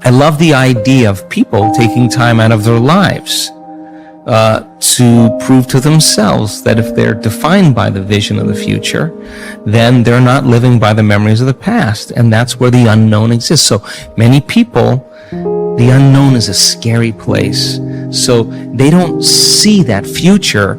I love the idea of people taking time out of their lives to prove to themselves that if they're defined by the vision of the future, then they're not living by the memories of the past. And that's where the unknown exists. So many people, the unknown is a scary place. So they don't see that future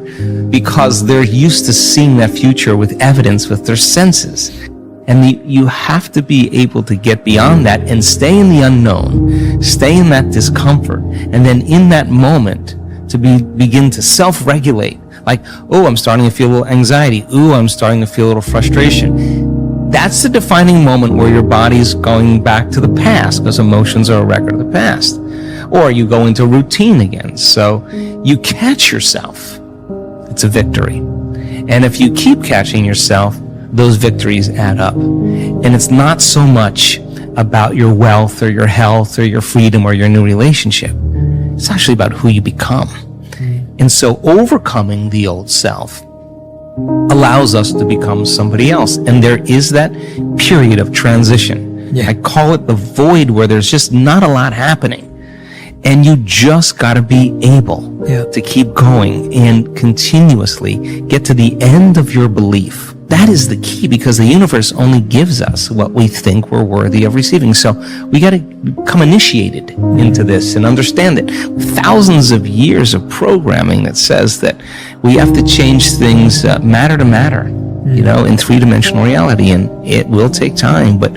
because they're used to seeing that future with evidence with their senses. And you have to be able to get beyond that and stay in the unknown, stay in that discomfort, and then in that moment to begin to self-regulate. Like, oh, I'm starting to feel a little anxiety. Ooh, I'm starting to feel a little frustration. That's the defining moment where your body's going back to the past, because emotions are a record of the past. Or you go into routine again. So you catch yourself. It's a victory. And if you keep catching yourself, those victories add up. And it's not so much about your wealth or your health or your freedom or your new relationship. It's actually about who you become. And so overcoming the old self allows us to become somebody else. And there is that period of transition. I call it the void, where there's just not a lot happening. And you just got to be able to keep going and continuously get to the end of your belief. That is the key, because the universe only gives us what we think we're worthy of receiving. So we got to become initiated into this and understand it. Thousands of years of programming that says that we have to change things matter to matter, you know, in three-dimensional reality. And it will take time, but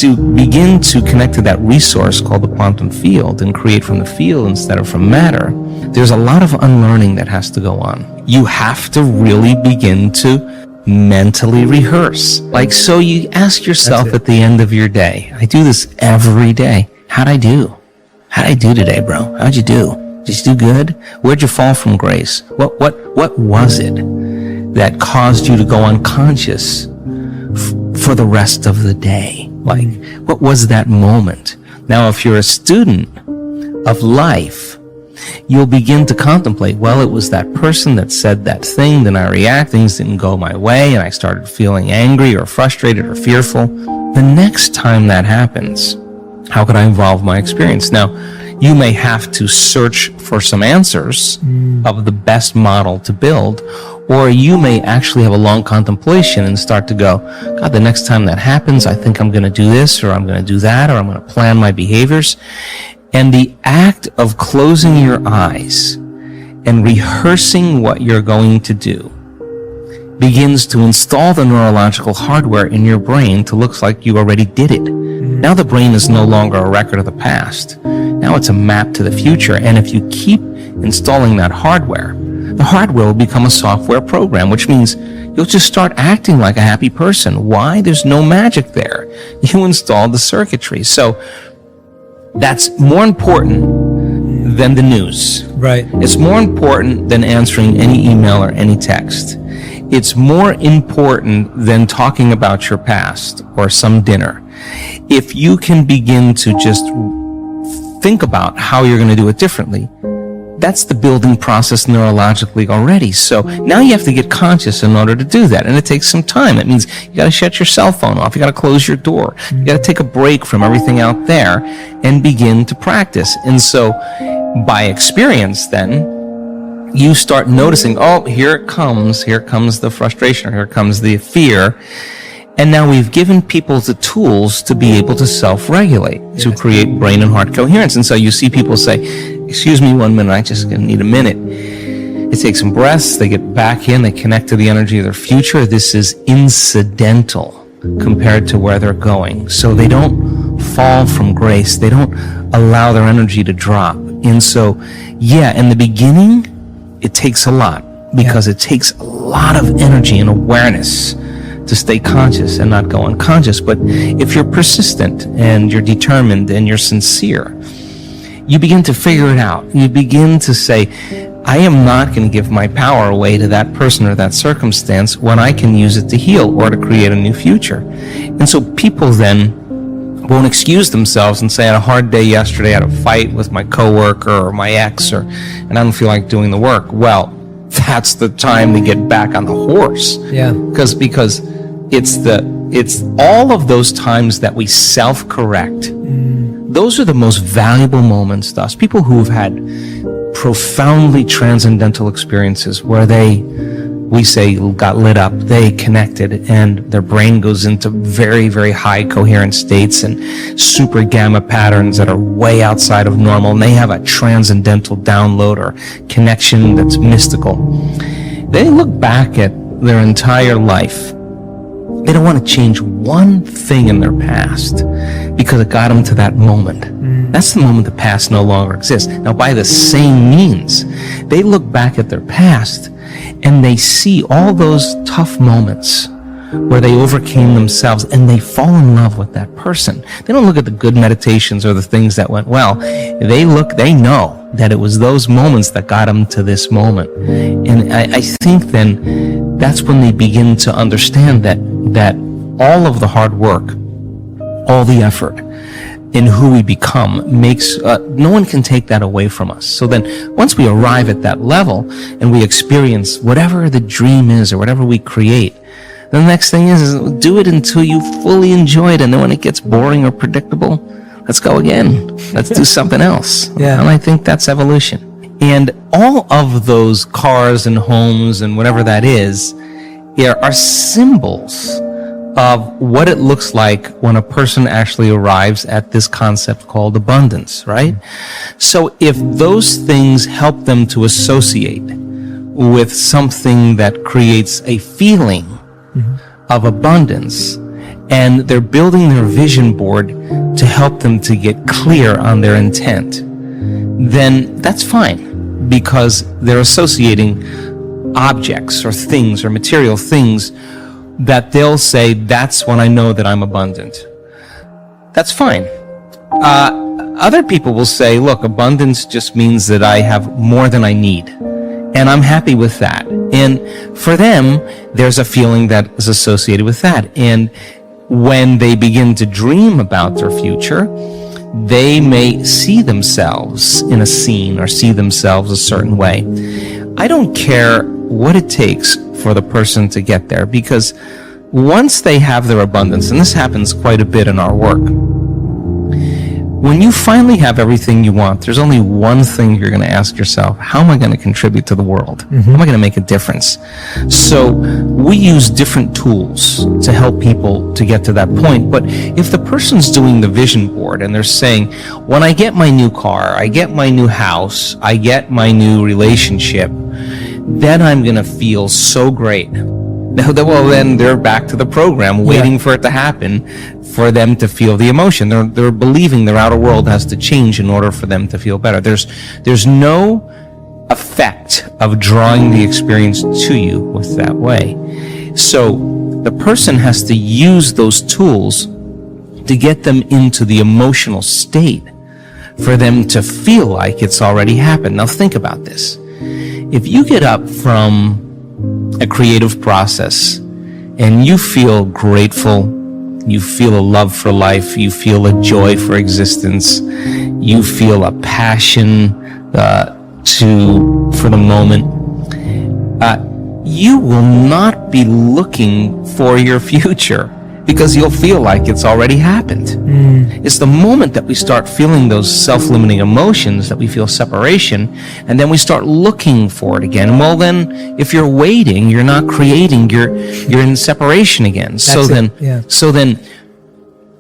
to begin to connect to that resource called the quantum field and create from the field instead of from matter, there's a lot of unlearning that has to go on. You have to really begin to mentally rehearse. Like, so you ask yourself at the end of your day, I do this every day, how'd I do? How'd I do today, bro? How'd you do? Did you do good? Where'd you fall from grace? What was it that caused you to go unconscious for the rest of the day? Like, what was that moment? Now, if you're a student of life, you'll begin to contemplate, well, it was that person that said that thing, then I react, things didn't go my way, and I started feeling angry or frustrated or fearful. The next time that happens, how could I evolve my experience? Now, you may have to search for some answers of the best model to build, or you may actually have a long contemplation and start to go, God, the next time that happens, I think I'm going to do this, or I'm going to do that, or I'm going to plan my behaviors. And the act of closing your eyes and rehearsing what you're going to do begins to install the neurological hardware in your brain to look like you already did it. Now the brain is no longer a record of the past. Now it's a map to the future. And if you keep installing that hardware, the hardware will become a software program, which means you'll just start acting like a happy person. Why? There's no magic there. You installed the circuitry. So that's more important than the news. Right. It's more important than answering any email or any text. It's more important than talking about your past or some dinner. If you can begin to just think about how you're going to do it differently, that's the building process neurologically already. So now you have to get conscious in order to do that. And it takes some time. It means you got to shut your cell phone off. You got to close your door. You got to take a break from everything out there and begin to practice. And so by experience then, you start noticing, oh, here it comes the frustration, here comes the fear. And now we've given people the tools to be able to self-regulate, to create brain and heart coherence. And so you see people say, excuse me 1 minute, I just need a minute. They take some breaths, they get back in, they connect to the energy of their future. This is incidental compared to where they're going. So they don't fall from grace. They don't allow their energy to drop. And so, in the beginning, it takes a lot, because it takes a lot of energy and awareness to stay conscious and not go unconscious. But if you're persistent and you're determined and you're sincere, you begin to figure it out. You begin to say, I am not going to give my power away to that person or that circumstance when I can use it to heal or to create a new future. And so people then won't excuse themselves and say, I had a hard day yesterday, I had a fight with my coworker or my ex, and I don't feel like doing the work. Well, that's the time to get back on the horse. Because it's all of those times that we self-correct. those are the most valuable moments to us. People who have had profoundly transcendental experiences where we say, got lit up, they connected, and their brain goes into very, very high coherent states and super gamma patterns that are way outside of normal, and they have a transcendental download or connection that's mystical. They look back at their entire life. They don't want to change one thing in their past because it got them to that moment. That's the moment the past no longer exists. Now, by the same means, they look back at their past and they see all those tough moments where they overcame themselves and they fall in love with that person. They don't look at the good meditations or the things that went well. They know that it was those moments that got them to this moment. And I think then that's when they begin to understand that all of the hard work, all the effort in who we become makes, no one can take that away from us. So then once we arrive at that level and we experience whatever the dream is or whatever we create, the next thing is do it until you fully enjoy it. And then when it gets boring or predictable, let's go again. Let's do something else. Yeah. And I think that's evolution. And all of those cars and homes and whatever that is, are symbols of what it looks like when a person actually arrives at this concept called abundance, right? So if those things help them to associate with something that creates a feeling of abundance, and they're building their vision board to help them to get clear on their intent, then that's fine, because they're associating objects or things or material things that they'll say, that's when I know that I'm abundant. That's fine. Other people will say, look, abundance just means that I have more than I need, and I'm happy with that. And for them, there's a feeling that is associated with that. And when they begin to dream about their future, they may see themselves in a scene or see themselves a certain way. I don't care what it takes for the person to get there, because once they have their abundance, and this happens quite a bit in our work, when you finally have everything you want, there's only one thing you're going to ask yourself: how am I going to contribute to the world? How am I going to make a difference? So we use different tools to help people to get to that point. But if the person's doing the vision board and they're saying, when I get my new car, I get my new house, I get my new relationship, then I'm going to feel so great. Well, then they're back to the program, waiting for it to happen, for them to feel the emotion. They're believing their outer world has to change in order for them to feel better. There's no effect of drawing the experience to you with that way. So the person has to use those tools to get them into the emotional state for them to feel like it's already happened. Now think about this. If you get up from a creative process and you feel grateful, you feel a love for life, you feel a joy for existence, you feel a passion for the moment, you will not be looking for your future, because you'll feel like it's already happened. It's the moment that we start feeling those self-limiting emotions that we feel separation, and then we start looking for it again. Well, then, if you're waiting, you're not creating, you're in separation again. So then,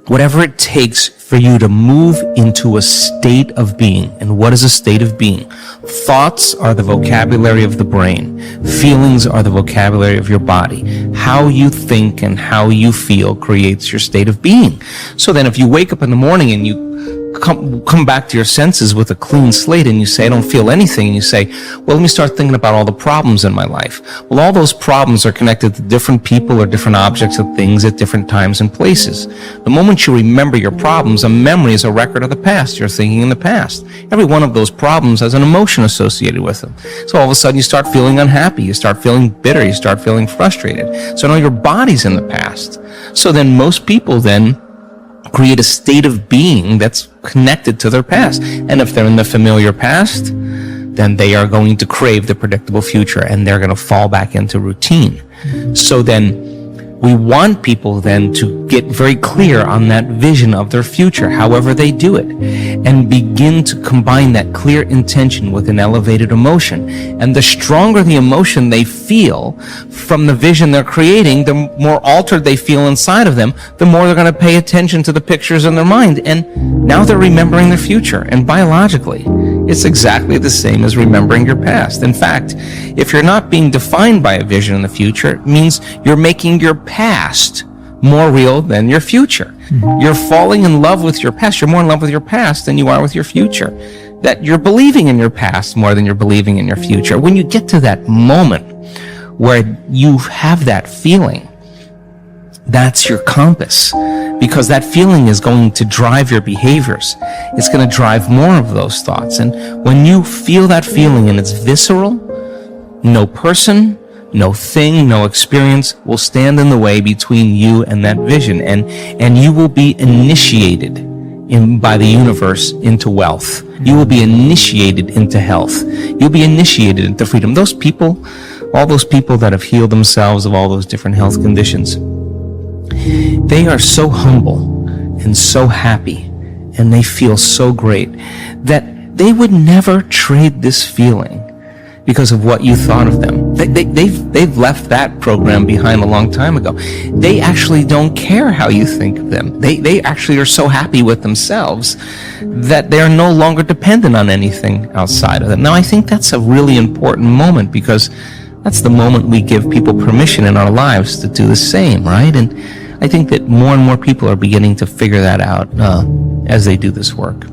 whatever it takes for you to move into a state of being. And what is a state of being? Thoughts are the vocabulary of the brain. Feelings are the vocabulary of your body. How you think and how you feel creates your state of being. So then if you wake up in the morning and you come back to your senses with a clean slate and you say, I don't feel anything, and you say, well, let me start thinking about all the problems in my life. Well, all those problems are connected to different people or different objects or things at different times and places. The moment you remember your problems, a memory is a record of the past. You're thinking in the past. Every one of those problems has an emotion associated with them. So all of a sudden you start feeling unhappy, you start feeling bitter, you start feeling frustrated. So now your body's in the past. So then most people then create a state of being that's connected to their past. And if they're in the familiar past, then they are going to crave the predictable future, and they're going to fall back into routine. So then We want people then to get very clear on that vision of their future, however they do it, and begin to combine that clear intention with an elevated emotion. And the stronger the emotion they feel from the vision they're creating, the more altered they feel inside of them, the more they're going to pay attention to the pictures in their mind. And now they're remembering their future. And biologically, it's exactly the same as remembering your past. In fact, if you're not being defined by a vision in the future, it means you're making your past more real than your future. Mm-hmm. You're falling in love with your past. You're more in love with your past than you are with your future. That you're believing in your past more than you're believing in your future. When you get to that moment where you have that feeling, that's your compass, because that feeling is going to drive your behaviors. It's going to drive more of those thoughts. And when you feel that feeling and it's visceral, no person, no thing, no experience will stand in the way between you and that vision. And you will be initiated by the universe into wealth. You will be initiated into health. You'll be initiated into freedom. Those people, all those people that have healed themselves of all those different health conditions, they are so humble and so happy, and they feel so great that they would never trade this feeling because of what you thought of them. They've left that program behind a long time ago. They actually don't care how you think of them. They actually are so happy with themselves that they're no longer dependent on anything outside of them. Now, I think that's a really important moment, because that's the moment we give people permission in our lives to do the same, right? And I think that more and more people are beginning to figure that out as they do this work.